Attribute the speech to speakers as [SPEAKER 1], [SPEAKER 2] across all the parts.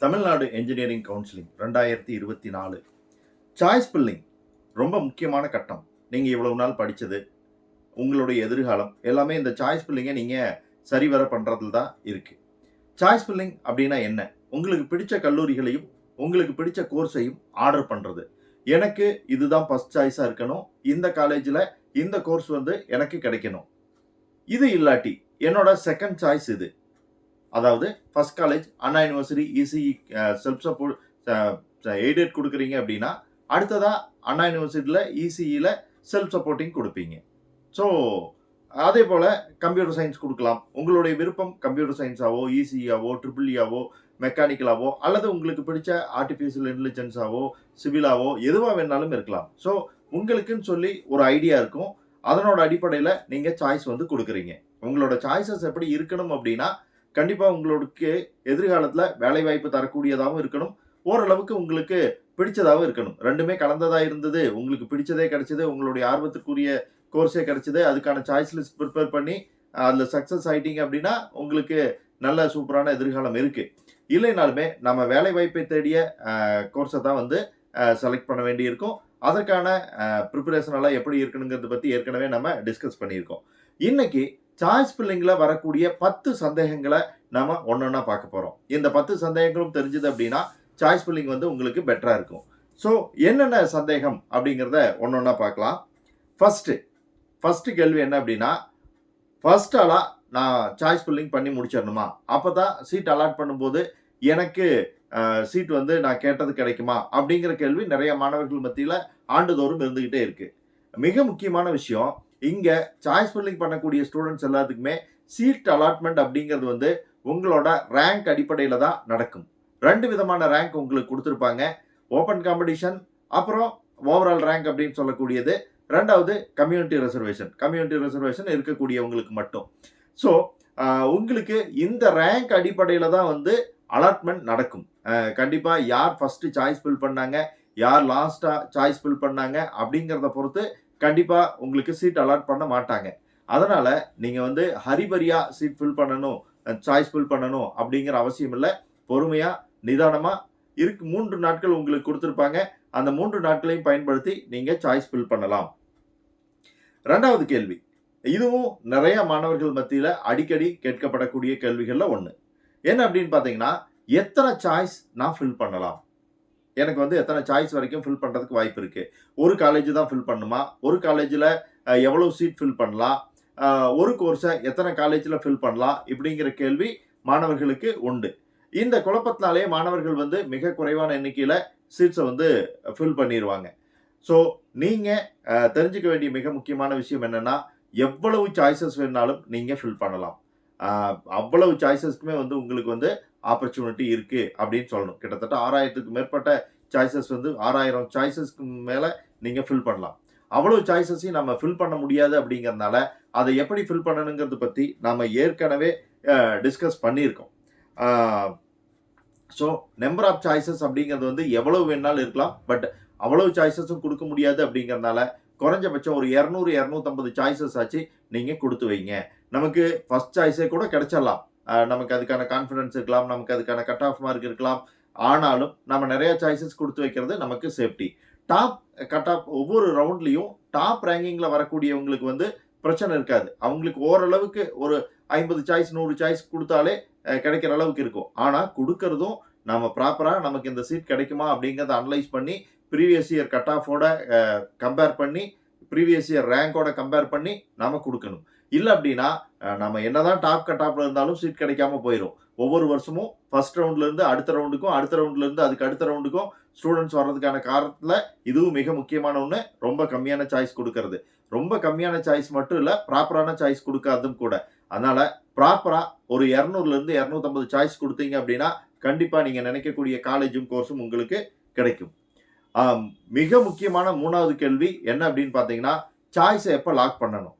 [SPEAKER 1] Tamil Nadu engineering counselling 2024 choice billing ரொம்ப முக்கியமான கட்டம். நீங்கள் இவ்வளவு நாள் படித்தது, உங்களுடைய எதிர்காலம் எல்லாமே இந்த சாய்ஸ் பில்லிங்கை நீங்கள் சரிவர பண்ணுறதுல தான் இருக்குது. சாய்ஸ் பில்லிங் அப்படின்னா என்ன? உங்களுக்கு பிடிச்ச கல்லூரிகளையும் உங்களுக்கு பிடிச்ச கோர்ஸையும் ஆர்டர் பண்ணுறது. எனக்கு இதுதான் ஃபர்ஸ்ட் சாய்ஸாக இருக்கணும், இந்த காலேஜில் இந்த கோர்ஸ் எனக்கு கிடைக்கணும். இது இல்லாட்டி என்னோட செகண்ட் சாய்ஸ் இது. அதாவது first college Anna university ECE self support aided கொடுக்குறீங்க அப்படின்னா அடுத்ததாக அண்ணா யூனிவர்சிட்டியில் இசிஇயில் செல்ஃப் சப்போர்ட்டிங் கொடுப்பீங்க. ஸோ அதே போல் கம்ப்யூட்டர் சயின்ஸ் கொடுக்கலாம். உங்களுடைய விருப்பம் கம்ப்யூட்டர் சயின்ஸாவோ இசிஇயாவோ ட்ரிபிள்இயாவோ மெக்கானிக்கலாவோ அல்லது உங்களுக்கு பிடிச்ச ஆர்டிஃபிஷியல் இன்டெலிஜென்ஸாவோ சிவிலாவோ எதுவாக வேணாலும் இருக்கலாம். ஸோ உங்களுக்குன்னு சொல்லி ஒரு ஐடியா இருக்கும். அதனோட அடிப்படையில் நீங்கள் சாய்ஸ் கொடுக்குறீங்க. உங்களோட சாய்ஸஸ் எப்படி இருக்கணும் அப்படின்னா கண்டிப்பாக உங்களுக்கு எதிர்காலத்தில் வேலை வாய்ப்பு தரக்கூடியதாகவும் இருக்கணும், ஓரளவுக்கு உங்களுக்கு பிடிச்சதாகவும் இருக்கணும். ரெண்டுமே கலந்ததாக இருந்தது, உங்களுக்கு பிடிச்சதே கிடைச்சது, உங்களுடைய ஆர்வத்துக்குரிய கோர்ஸே கிடைச்சது, அதுக்கான சாய்ஸ் லிஸ்ட் ப்ரிப்பேர் பண்ணி அதில் சக்ஸஸ் ஆகிட்டீங்க அப்படின்னா உங்களுக்கு நல்ல சூப்பரான எதிர்காலம் இருக்குது. இல்லைனாலுமே நம்ம வேலை வாய்ப்பை தேடிய கோர்ஸை தான் செலக்ட் பண்ண வேண்டியிருக்கும். அதற்கான ப்ரிப்பரேஷன் எல்லாம் எப்படி இருக்கணுங்கிறத பற்றி ஏற்கனவே நம்ம டிஸ்கஸ் பண்ணியிருக்கோம். இன்னைக்கு சாய்ஸ் பில்லிங்கில் வரக்கூடிய 10 சந்தேகங்களை நம்ம ஒன்றொன்னா பார்க்க போகிறோம். இந்த 10 சந்தேகங்களும் தெரிஞ்சது அப்படின்னா சாய்ஸ் பில்லிங் உங்களுக்கு பெட்டராக இருக்கும். ஸோ என்னென்ன சந்தேகம் அப்படிங்கிறத ஒன்றொன்னா பார்க்கலாம். ஃபஸ்ட்டு கேள்வி என்ன அப்படின்னா, ஃபர்ஸ்ட் ஆளாக நான் சாய்ஸ் பில்லிங் பண்ணி முடிச்சிடணுமா? அப்போ தான் சீட் அலாட் பண்ணும்போது எனக்கு சீட் நான் கேட்டது கிடைக்குமா அப்படிங்கிற கேள்வி நிறைய மாணவர்கள் மத்தியில் ஆண்டுதோறும் இருந்துக்கிட்டே இருக்குது. மிக முக்கியமான விஷயம், இங்கே சாய்ஸ் பில்லிங் பண்ணக்கூடிய ஸ்டூடெண்ட்ஸ் எல்லாத்துக்குமே சீட் அலாட்மெண்ட் அப்படிங்கிறது உங்களோட ரேங்க் அடிப்படையில் தான் நடக்கும். 2 விதமான ரேங்க் உங்களுக்கு கொடுத்துருப்பாங்க. ஓப்பன் காம்படிஷன், அப்புறம் ஓவரால் ரேங்க் அப்படின்னு சொல்லக்கூடியது. 2வது கம்யூனிட்டி ரிசர்வேஷன் இருக்கக்கூடியவங்களுக்கு மட்டும். ஸோ உங்களுக்கு இந்த ரேங்க் அடிப்படையில் தான் அலாட்மெண்ட் நடக்கும். கண்டிப்பாக யார் ஃபஸ்ட்டு சாய்ஸ் ஃபில் பண்ணாங்க, யார் லாஸ்ட்டாக சாய்ஸ் ஃபில் பண்ணாங்க அப்படிங்கிறத பொறுத்து கண்டிப்பாக உங்களுக்கு சீட் அலாட் பண்ண மாட்டாங்க. அதனால் நீங்கள் ஹரிபரியாக சீட் ஃபில் பண்ணணும், சாய்ஸ் ஃபில் பண்ணணும் அப்படிங்கிற அவசியம் இல்லை. பொறுமையாக நிதானமாக 3 நாட்கள் உங்களுக்கு கொடுத்துருப்பாங்க. அந்த 3 நாட்களையும் பயன்படுத்தி நீங்கள் சாய்ஸ் ஃபில் பண்ணலாம். 2வது கேள்வி, இதுவும் நிறைய மாணவர்கள் மத்தியில் அடிக்கடி கேட்கப்படக்கூடிய கேள்விகளில் ஒன்று. என்ன அப்படின்னு பார்த்தீங்கன்னா, எத்தனை சாய்ஸ் நான் ஃபில் பண்ணலாம்? எனக்கு எத்தனை சாய்ஸ் வரைக்கும் ஃபில் பண்ணுறதுக்கு வாய்ப்பு இருக்குது? ஒரு காலேஜ் தான் ஃபில் பண்ணுமா? ஒரு காலேஜில் எவ்வளோ சீட் ஃபில் பண்ணலாம்? ஒரு கோர்ஸை எத்தனை காலேஜில் ஃபில் பண்ணலாம்? இப்படிங்கிற கேள்வி மாணவர்களுக்கு உண்டு. இந்த குழப்பத்தினாலே மாணவர்கள் மிக குறைவான எண்ணிக்கையில் சீட்ஸை ஃபில் பண்ணிடுவாங்க. ஸோ நீங்கள் தெரிஞ்சுக்க வேண்டிய மிக முக்கியமான விஷயம் என்னென்னா, எவ்வளவு சாய்ஸஸ் வேணாலும் நீங்கள் ஃபில் பண்ணலாம். அவ்வளவு சாய்ஸஸ்க்குமே உங்களுக்கு ஆப்பர்ச்சுனிட்டி இருக்குது அப்படின்னு சொல்லணும். கிட்டத்தட்ட 6000க்கு மேற்பட்ட சாய்ஸஸ் 6000 சாய்ஸஸ்க்கு மேலே நீங்கள் ஃபில் பண்ணலாம். அவ்வளோ சாய்ஸஸையும் நம்ம ஃபில் பண்ண முடியாது. அப்படிங்கிறதுனால அதை எப்படி ஃபில் பண்ணணுங்கிறத பற்றி நம்ம ஏற்கனவே டிஸ்கஸ் பண்ணியிருக்கோம். ஸோ நம்பர் ஆஃப் சாய்ஸஸ் அப்படிங்கிறது எவ்வளவு வேணாலும் இருக்கலாம். பட் அவ்வளவு சாய்ஸஸும் கொடுக்க முடியாது. அப்படிங்கிறதுனால குறைஞ்சபட்சம் ஒரு 200-250 சாய்ஸஸ் ஆச்சு நீங்கள் கொடுத்து வைங்க. நமக்கு ஃபர்ஸ்ட் சாய்ஸே கூட கிடைச்சிடலாம். நமக்கு அதுக்கான கான்ஃபிடன்ஸ் இருக்கலாம், நமக்கு அதுக்கான கட் ஆஃப் மார்க் இருக்கலாம். ஆனாலும் நம்ம நிறைய சாய்ஸஸ் கொடுத்து வைக்கிறது நமக்கு சேஃப்டி. டாப் கட் ஆஃப் ஒவ்வொரு ரவுண்ட்லேயும் டாப் ரேங்கிங்கில் வரக்கூடியவங்களுக்கு பிரச்சனை இருக்காது. அவங்களுக்கு ஓரளவுக்கு ஒரு 50 சாய்ஸ் 100 சாய்ஸ் கொடுத்தாலே கிடைக்கிற அளவுக்கு இருக்கும். ஆனால் கொடுக்கறதும் நம்ம ப்ராப்பராக நமக்கு இந்த சீட் கிடைக்குமா அப்படிங்கிறத அனலைஸ் பண்ணி ப்ரீவியஸ் இயர் கட் ஆஃபோட கம்பேர் பண்ணி ப்ரீவியஸ் இயர் ரேங்கோட கம்பேர் பண்ணி நாம் கொடுக்கணும். இல்லை அப்படின்னா நம்ம என்னதான் டாப் கட் ஆஃப்ல இருந்தாலும் சீட் கிடைக்காம போயிடும். ஒவ்வொரு வருஷமும் ஃபர்ஸ்ட் ரவுண்ட்லேருந்து அடுத்த ரவுண்டுக்கும், அடுத்த ரவுண்ட்லேருந்து அதுக்கு அடுத்த ரவுண்டுக்கும் ஸ்டூடெண்ட்ஸ் வர்றதுக்கான காரணத்தில் இதுவும் மிக முக்கியமான ஒன்று. ரொம்ப கம்மியான சாய்ஸ் கொடுக்கறது, ரொம்ப கம்மியான சாய்ஸ் மட்டும் இல்லை, ப்ராப்பரான சாய்ஸ் கொடுக்காதும் கூட. அதனால் ப்ராப்பராக ஒரு 200-250 சாய்ஸ் கொடுத்தீங்க அப்படின்னா கண்டிப்பாக நீங்கள் நினைக்கக்கூடிய காலேஜும் கோர்ஸும் உங்களுக்கு கிடைக்கும். மிக முக்கியமான 3வது கேள்வி என்ன அப்படின்னு பார்த்தீங்கன்னா, சாய்ஸை எப்போ லாக் பண்ணணும்?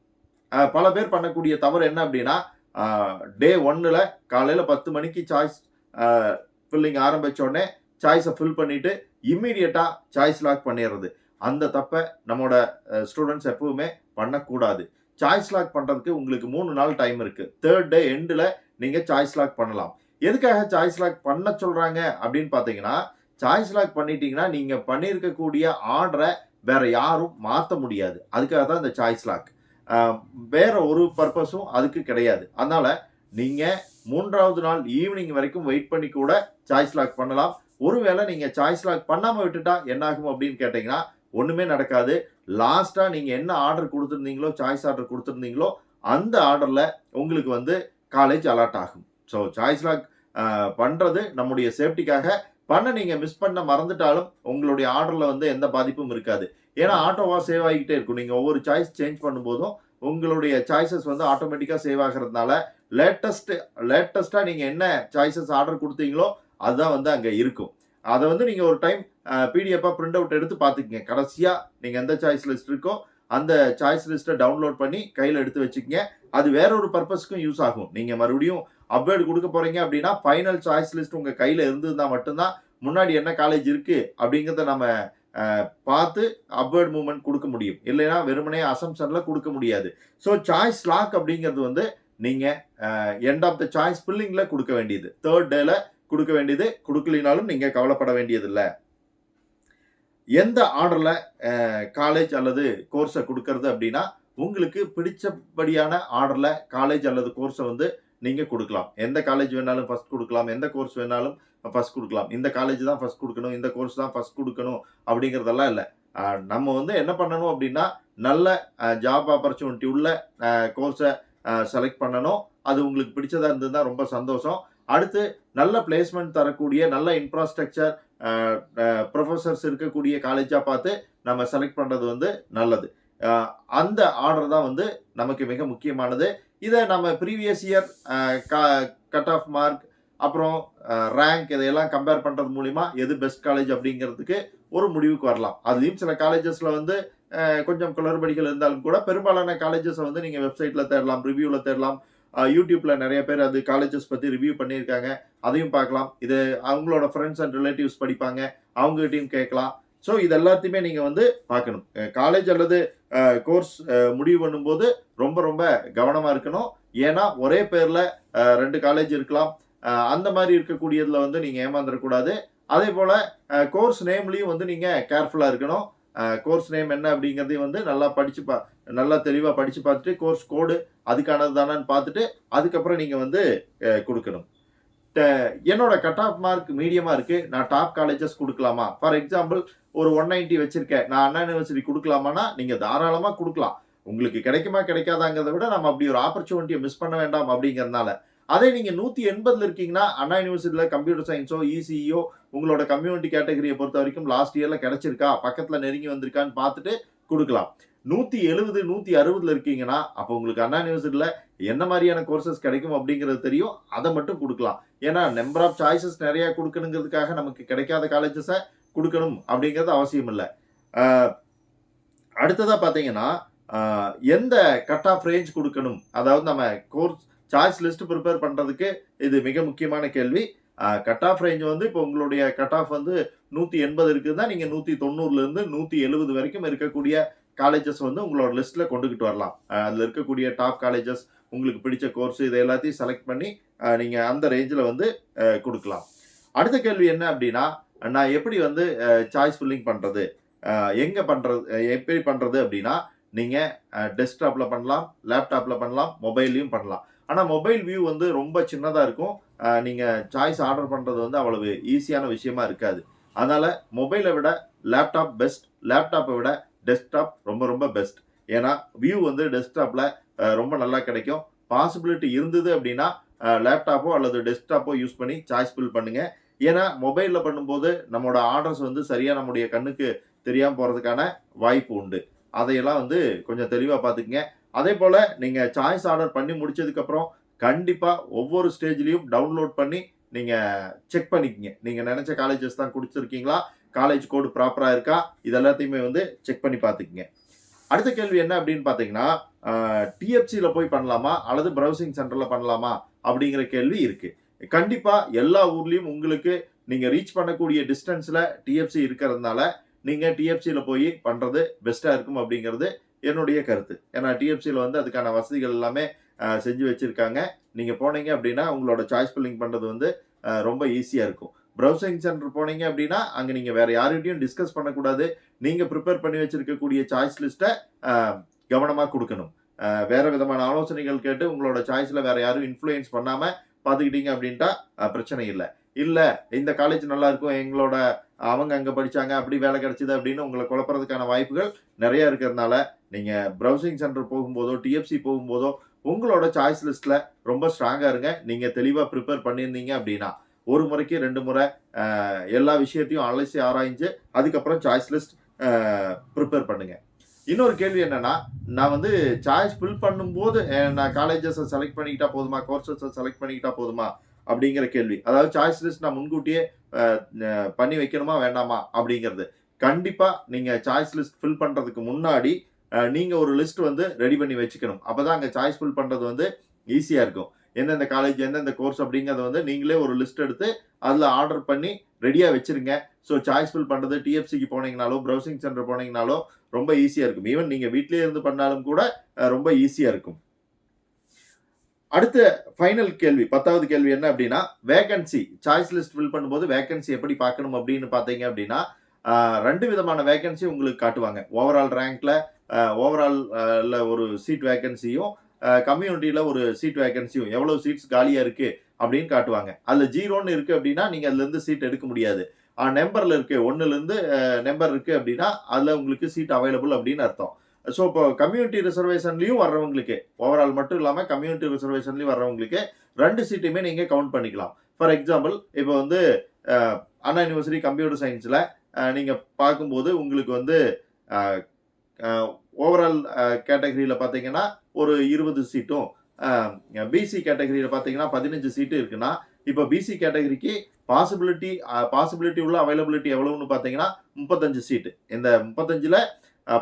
[SPEAKER 1] பல பேர் பண்ணக்கூடிய தவறு என்ன அப்படின்னா, டே 1ல் காலையில் 10 மணிக்கு சாய்ஸ் ஃபில்லிங் ஆரம்பித்தோடனே சாய்ஸை ஃபில் பண்ணிவிட்டு இம்மீடியட்டாக சாய்ஸ் லாக் பண்ணிடுறது. அந்த தப்பை நம்மளோட ஸ்டூடெண்ட்ஸ் எப்பவுமே பண்ணக்கூடாது. சாய்ஸ் லாக் பண்ணுறதுக்கு உங்களுக்கு 3 நாள் டைம் இருக்குது. 3rd டே எண்டில் நீங்கள் சாய்ஸ் லாக் பண்ணலாம். எதுக்காக சாய்ஸ் லாக் பண்ண சொல்றாங்க அப்படின்னு பார்த்தீங்கன்னா, சாய்ஸ் லாக் பண்ணிட்டீங்கன்னா, நீங்க பண்ணியிருக்கக்கூடிய ஆர்டர வேற யாரும் மாத்த முடியாது. அதுக்காக தான் இந்த சாய்ஸ் லாக். அ வேற ஒரு பர்ப்பஸும் அதுக்கு கிடையாது. அதனால நீங்க 3வது நாள் ஈவினிங் வரைக்கும் வெயிட் பண்ணி கூட சாய்ஸ் லாக் பண்ணலாம். ஒருவேளை நீங்க சாய்ஸ் லாக் பண்ணாம விட்டுட்டா என்ன ஆகும் அப்படின்னு கேட்டீங்கன்னா, ஒண்ணுமே நடக்காது. லாஸ்ட்டா நீங்க என்ன ஆர்டர் குடுத்திருந்தீங்களோ, சாய்ஸ் ஆர்டர் குடுத்திருந்தீங்களோ, அந்த ஆர்டர்ல உங்களுக்கு வந்து காலேஜ் அலாட் ஆகும். ஸோ சாய்ஸ் லாக் பண்றது நம்முடைய சேஃப்டிக்காக. நீங்க மிஸ் பண்ண மறந்துட்டாலும் உங்களுடைய ஆர்டர்ல வந்து எந்த பாதிப்பும் இருக்காது. ஏன்னா ஆட்டோவா சேவ் ஆகிக்கிட்டே இருக்கும். நீங்க ஒவ்வொரு சாய்ஸ் சேஞ்ச் பண்ணும்போதும் உங்களுடைய சாய்ஸஸ் வந்து ஆட்டோமேட்டிக்கா சேவ் ஆகுறதுனால லேட்டஸ்ட்டா நீங்க என்ன சாய்ஸஸ் ஆர்டர் குடுத்தீங்களோ, அதுதான் வந்து அங்க இருக்கும். அத வந்து நீங்க ஒரு டைம் பிடிஎஃப்பா பிரிண்ட் அவுட் எடுத்து பார்த்துக்கங்க. கடைசியா நீங்க எந்த சாய்ஸ் லிஸ்ட் இருக்கோ, அந்த சாய்ஸ் லிஸ்ட்ட டவுன்லோட் பண்ணி கையில எடுத்து வச்சுக்கங்க. அது வேற ஒரு பர்ப்பஸ்க்கும் யூஸ் ஆகும். நீங்க மறுபடியும் அப்கிரேட் குடுக்க போறீங்க அப்படின்னா, ஃபைனல் சாய்ஸ் லிஸ்ட் உங்க கையில இருந்ததுன்னா மட்டும் தான், முன்னாடி என்ன காலேஜ் இருக்கு அப்படிங்கிறத நம்ம பார்த்து அப்வர்ட் மூவ்மெண்ட் குடுக்க முடியும். இல்லைன்னா வெறுமனே அசம்ப்ஷன்ல குடுக்க முடியாது. ஸோ சாய்ஸ் லாக் அப்படிங்கிறது வந்து நீங்க எண்ட் ஆஃப் த சாய்ஸ் ஃபில்லிங்ல குடுக்க வேண்டியது. 3 டேல குடுக்க வேண்டியது. குடுக்கலினாலும் நீங்க கவலைப்பட வேண்டியதில்ல. எந்த ஆர்டர்ல காலேஜ் அல்லது கோர்ஸ குடுக்கறது அப்படின்னா, உங்களுக்கு பிடிச்சபடியான ஆர்டர்ல காலேஜ் அல்லது கோர்ஸ வந்து நீங்க குடுக்கலாம். எந்த காலேஜ் வேணாலும் ஃபர்ஸ்ட் குடுக்கலாம். எந்த கோர்ஸ் வேணாலும் ஃபர்ஸ்ட் குடுக்கலாம். இந்த காலேஜ் தான் ஃபர்ஸ்ட் குடுக்கணும். இந்த கோர்ஸ் தான் ஃபர்ஸ்ட் குடுக்கணும் அப்படிங்கிறதெல்லாம் இல்ல. நம்ம வந்து என்ன பண்ணணும் அப்படின்னா, நல்ல ஜாப் ஆப்பர்ச்சுனிட்டி உள்ள கோர்ஸ செலக்ட் பண்ணணும். அது உங்களுக்கு பிடிச்சதா இருந்ததுன்னா ரொம்ப சந்தோஷம். அடுத்து நல்ல பிளேஸ்மென்ட் தரக்கூடிய நல்ல இன்ஃப்ராஸ்ட்ரக்சர் அ அ புரொஃபசர்ஸ் இருக்கக்கூடிய காலேஜா பார்த்து நம்ம செலக்ட் பண்றது வந்து நல்லது. அ அந்த ஆர்டர் தான் வந்து நமக்கு மிக முக்கியமானது. இத நம்ம ப்ரீவியஸ் இயர் அ க கட் ஆஃப் மார்க் அப்புறம் ரேங்க் இதையெல்லாம் கம்பேர் பண்றது மூலியமா எது பெஸ்ட் காலேஜ் அப்படிங்கிறதுக்கு ஒரு முடிவுக்கு வரலாம். அதுலயும் சில காலேஜஸ்ல வந்து கொஞ்சம் குளறுபடிகள் இருந்தாலும் கூட பெரும்பாலான காலேஜஸ வந்து நீங்க வெப்சைட்ல தேடலாம், ரிவ்யூல தேடலாம். யூடியூப்ல நெறைய பேர் அது காலேஜஸ் பத்தி ரிவ்யூ பண்ணியிருக்காங்க. அதையும் பார்க்கலாம். இது அவங்களோட ஃபிரெண்ட்ஸ் அண்ட் ரிலேட்டிவ்ஸ் படிப்பாங்க. அவங்ககிட்டயும் கேட்கலாம். ஸோ இது எல்லாத்தையுமே நீங்க வந்து பார்க்கணும். காலேஜ் அல்லது கோர்ஸ் முடிவு பண்ணும்போது ரொம்ப ரொம்ப கவனமா இருக்கணும். ஏன்னா ஒரே பேர்ல 2 காலேஜ் இருக்கலாம். அந்த மாரி இருக்கக்கூடியதுல வந்து நீங்க ஏமாந்துறக்கூடாது. அதேபோல கோர்ஸ் நேம்லயும் வந்து நீங்க கேர்ஃபுல்லா இருக்கணும். கோர்ஸ் நேம் என்ன அப்படிங்கிறதையும் வந்து நல்லா தெளிவா படிச்சு பார்த்துட்டு, கோர்ஸ் கோடு அதுக்கானது தானான்னு பார்த்துட்டு, அதுக்கப்புறம் நீங்க வந்து குடுக்கணும். ட என்னோட கட் ஆஃப் மார்க் மீடியமா இருக்கு. நான் டாப் காலேஜஸ் குடுக்கலாமா? ஃபார் எக்ஸாம்பிள் ஒரு 190 வச்சிருக்கேன். நான் அண்ணா யுனிவர்சிட்டி குடுக்கலாமான்னா, நீங்க தாராளமா குடுக்கலாம். உங்களுக்கு கிடைக்குமா, கிடைக்காதாங்கிறத விட நம்ம அப்படி ஒரு ஆப்பர்ச்சுனிட்டிய மிஸ் பண்ண வேண்டாம் அப்படிங்கிறதுனால. அதே நீங்க 180ல இருக்கீங்கன்னா, அண்ணா யுனிவர்சிட்டில கம்ப்யூட்டர் சயன்ஸோ, இசிஇயோ உங்களோட கம்யூனிட்டி கேட்டகரிய பொறுத்தவரைக்கும் லாஸ்ட் இயர்ல கிடைச்சிருக்கா, பக்கத்துல நெருங்கி வந்திருக்கான்னு பார்த்துட்டு குடுக்கலாம். 170, 160ல இருக்கீங்கன்னா, அப்போ உங்களுக்கு அண்ணா யுனிவர்சிட்டில என்ன மாரியான கோர்சஸ் கிடைக்கும் அப்படிங்கிறது தெரியும். அத மட்டும் குடுக்கலாம். ஏன்னா நம்பர் ஆஃப் சாய்ஸஸ் நெறைய குடுக்கணுங்கிறதுக்காக நமக்கு கிடைக்காத காலேஜஸ குடுக்கணும் அப்படிங்கிறது அவசியம் இல்ல. அ அடுத்ததா பார்த்தீங்கன்னா, அ எந்த கட் ஆஃப் ரேஞ்ச் குடுக்கணும்? அதாவது நம்ம கோர்ஸ் சாய்ஸ் லிஸ்ட் பிரிப்பேர் பண்றதுக்கு இது மிக முக்கியமான கேள்வி. கட் ஆஃப் ரேஞ்ச் வந்து இப்போ உங்களுடைய கட் ஆஃப் வந்து 180 இருக்குதுன்னா, நீங்க 190லிருந்து 170 வரைக்கும் இருக்கக்கூடிய காலேஜஸ் வந்து உங்களோட லிஸ்ட்ல கொண்டுகிட்டு வரலாம். அதுல இருக்கக்கூடிய டாப் காலேஜஸ், உங்களுக்கு பிடிச்ச கோர்ஸ் இத எல்லாத்தையும் செலக்ட் பண்ணி, நீங்க அந்த ரேஞ்சுல வந்து குடுக்கலாம். அடுத்த கேள்வி என்ன அப்டின்னா, நான் எப்படி வந்து சாய்ஸ் ஃபில்லிங் பண்றது? அ எங்க பண்றது? எப்படி பண்றது அப்டின்னா, நீங்க டெஸ்க்டாப்ல பண்ணலாம், லேப்டாப்ல பண்ணலாம், மொபைல்லயும் பண்ணலாம். ஆனா மொபைல் வியூ வந்து ரொம்ப சின்னதா இருக்கும். நீங்க சாய்ஸ் ஆர்டர் பண்றது வந்து அவ்வளவு ஈஸியான விஷயமா இருக்காது. அதனால மொபைல விட லேப்டாப் பெஸ்ட். லேப்டாப்ப விட டெஸ்க்டாப் ரொம்ப ரொம்ப பெஸ்ட். ஏன்னா வியூ வந்து டெஸ்க்டாப்ல ரொம்ப நல்லா கிடைக்கும். பாசிபிலிட்டி இருந்தது அப்டின்னா, லேப்டாப்போ அல்லது டெஸ்க்டாப்போ யூஸ் பண்ணி சாய்ஸ் ஃபில் பண்ணுங்க. ஏன்னா மொபைல்ல பண்ணும்போது நம்மோட ஆர்டர்ஸ் வந்து சரியா நம்முடைய கண்ணுக்கு தெரியாம போறதுக்கான வாய்ப்பு உண்டு. அதையெல்லாம் வந்து கொஞ்சம் தெளிவா பார்த்துக்கங்க. அதேபோல நீங்க சாய்ஸ் ஆர்டர் பண்ணி முடிச்சதுக்கப்புறம், கண்டிப்பா ஒவ்வொரு ஸ்டேஜ்லயும் டவுன்லோட் பண்ணி நீங்க செக் பண்ணிக்கங்க. நீங்க நெனச்ச காலேஜஸ் தான் குடிச்சிருக்கீங்களா? காலேஜ் கோடு ப்ராப்பரா இருக்கா? இது எல்லாத்தையுமே வந்து செக் பண்ணி பார்த்துக்கங்க. அடுத்த கேள்வி என்ன அப்படின்னு பார்த்தீங்கன்னா, அ டிஎஃப்சில போய் பண்ணலாமா? அல்லது பிரவுசிங் சென்டர்ல பண்ணலாமா? அப்படிங்கிற கேள்வி இருக்கு. கண்டிப்பா எல்லா ஊர்லயும் உங்களுக்கு நீங்க ரீச் பண்ணக்கூடிய டிஸ்டன்ஸ்ல டிஎஃப்சி இருக்கிறதுனால, நீங்க டிஎஃப்சில போய் பண்றது பெஸ்ட்டா இருக்கும் அப்படிங்கிறது என்னுடைய கருத்து. ஏன்னா டிஎஃப்சில வந்து அதுக்கான வசதிகள் எல்லாமே செஞ்சு வச்சிருக்காங்க. நீங்க போனீங்க அப்படின்னா உங்களோட சாய்ஸ் ஃபில்லிங் பண்றது வந்து ரொம்ப ஈஸியா இருக்கும். ப்ரௌசிங் சென்டர் போனீங்க அப்படின்னா, அங்க நீங்க வேற யார்கிட்டயும் டிஸ்கஸ் பண்ணக்கூடாது. நீங்க பிரிப்பேர் பண்ணி வச்சிருக்கக்கூடிய சாய்ஸ் லிஸ்ட்ட அ கவனமா குடுக்கணும். வேற விதமான ஆலோசனைகள் கேட்டு உங்களோட சாய்ஸ்ல வேற யாரும் இன்ஃப்ளூயன்ஸ் பண்ணாம பார்த்துக்கிட்டீங்க அப்படின்ட்டா பிரச்சனை இல்ல. இல்ல இந்த காலேஜ் நல்லா இருக்கும். அவங்க அங்க படிச்சாங்க. அப்படி வேலை கிடைச்சது அப்படின்னு உங்கள குழப்பறதுக்கான வாய்ப்புகள் நெறைய இருக்கிறதுனால, நீங்க ப்ரௌசிங் சென்டர் போகும்போதோ, டிஎஃப்சி போகும்போதோ, உங்களோட சாய்ஸ் லிஸ்ட்ல ரொம்ப ஸ்ட்ராங்கா இருங்க. நீங்க தெளிவா பிரிப்பேர் பண்ணியிருந்தீங்க அப்படின்னா. 1 முறைக்கு 2 முறை எல்லா விஷயத்தையும் அலசி ஆராய்ஞ்சு, அதுக்கப்புறம் சாய்ஸ் லிஸ்ட் பிரிப்பேர் பண்ணுங்க. இன்னொரு கேள்வி என்னன்னா, நான் வந்து சாய்ஸ் ஃபில் பண்ணும்போது நான் காலேஜஸ செலக்ட் பண்ணிக்கிட்டா போதுமா? கோர்ஸஸ செலக்ட் பண்ணிக்கிட்டா போதுமா? அப்படிங்கிற கேள்வி. அதாவது சாய்ஸ் லிஸ்ட் நான் முன்கூட்டியே அ அ பண்ணி வைக்கணுமா? வேண்டாமா? அப்படிங்கிறது. கண்டிப்பா நீங்க சாய்ஸ் லிஸ்ட் ஃபில் பண்றதுக்கு முன்னாடி, நீங்க ஒரு லிஸ்ட் வந்து ரெடி பண்ணி வச்சுக்கணும். அப்பதான் அங்க சாய்ஸ் ஃபில் பண்றது வந்து ஈஸியா இருக்கும். எந்தெந்த காலேஜ், எந்தெந்த கோர்ஸ் அப்படிங்கிறத வந்து நீங்களே ஒரு லிஸ்ட் எடுத்து, அதுல ஆர்டர் பண்ணி ரெடியா வச்சிருங்க. ஸோ சாய்ஸ் ஃபில் பண்றது டிஎஃப்சிக்கு போனீங்கனாலோ, ப்ரௌசிங் சென்டர் போனீங்கனாலோ ரொம்ப ஈஸியா இருக்கும். ஈவன் நீங்க வீட்லயே இருந்து பண்ணாலும் கூட ரொம்ப ஈஸியா இருக்கும். அடுத்த ஃபைனல் கேள்வி 10வது கேள்வி என்ன அப்படின்னா, வேக்கன்சி சாய்ஸ் லிஸ்ட் ஃபில் பண்ணும்போது வேக்கன்சி எப்படி பார்க்கணும் அப்படின்னு பார்த்தீங்க அப்படின்னா, 2 விதமான வேக்கன்சி உங்களுக்கு காட்டுவாங்க. ஓவரால் ரேங்க்ல ஓவரால் ல ஒரு சீட் வேக்கன்சியும், கம்யூனிட்டில ஒரு சீட் வேக்கன்சியும் எவ்வளவு சீட்ஸ் காலியா இருக்கு அப்படின்னு காட்டுவாங்க. அதுல 0ன்னு இருக்கு அப்படின்னா, நீங்க அதுல இருந்து சீட் எடுக்க முடியாது. நம்பர்ல இருக்கு 1ல இருந்து நம்பர் இருக்கு அப்படின்னா, அதுல உங்களுக்கு சீட் அவைலபிள் அப்படின்னு அர்த்தம். ஸோ இப்போ கம்யூனிட்டி ரிசர்வேஷன்லயும் வர்றவங்களுக்கு, ஓவரால் மட்டும் இல்லாம கம்யூனிட்டி ரிசர்வேஷன்லயும் வர்றவங்களுக்கு 2 சீட்டையுமே நீங்க கவுண்ட் பண்ணிக்கலாம். ஃபார் எக்ஸாம்பிள் இப்போ வந்து அ அண்ணா யுனிவர்சிட்டி கம்ப்யூட்டர் சயின்ஸ்ல நீங்க பார்க்கும்போது உங்களுக்கு வந்து அ அ ஓவரால் கேட்டகரியில பார்த்தீங்கன்னா, ஒரு 20 சீட்டும், அ பிசி கேட்டகரியில பார்த்தீங்கன்னா 15 சீட்டு இருக்குன்னா, இப்ப பிசி கேட்டகரிக்கு பாசிபிலிட்டி உள்ள அவைலபிலிட்டி எவ்வளவுன்னு பார்த்தீங்கன்னா, 35 சீட்டு. இந்த 35ல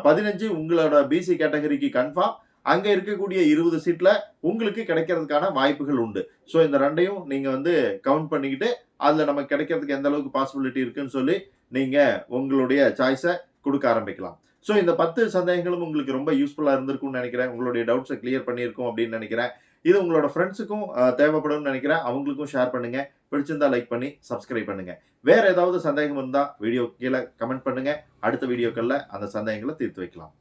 [SPEAKER 1] 15 உங்களோட பிசி கேட்டகரிக்கு கன்ஃபார்ம். அங்க இருக்கக்கூடிய 20 சீட்ல உங்களுக்கு கிடைக்கிறதுக்கான வாய்ப்புகள் உண்டு. ஸோ இந்த 2யும் நீங்க வந்து கவுண்ட் பண்ணிக்கிட்டு, அதுல நமக்கு கிடைக்கிறதுக்கு எந்த அளவுக்கு பாசிபிலிட்டி இருக்குன்னு சொல்லி, நீங்க உங்களுடைய சாய்ஸ குடுக்க ஆரம்பிக்கலாம். ஸோ இந்த 10 சந்தேகங்களும் உங்களுக்கு ரொம்ப யூஸ்ஃபுல்லா இருந்திருக்கும்னு நெனைக்கிறேன். உங்களுடைய டவுட்ஸ கிளியர் பண்ணியிருக்கோம் அப்படின்னு நெனைக்கிறேன். இது உங்களோட ஃப்ரெண்ட்ஸுக்கும் தேவைப்படும்னு நெனைக்கிறேன். அவங்களுக்கும் ஷேர் பண்ணுங்க. பிடிச்சிருந்தா லைக் பண்ணி சப்ஸ்கிரைப் பண்ணுங்க. வேற ஏதாவது சந்தேகம் இருந்தா வீடியோக்கு கீழ கமெண்ட் பண்ணுங்க. அடுத்த வீடியோக்கள்ல அந்த சந்தேகங்கள தீர்த்து வைக்கலாம்.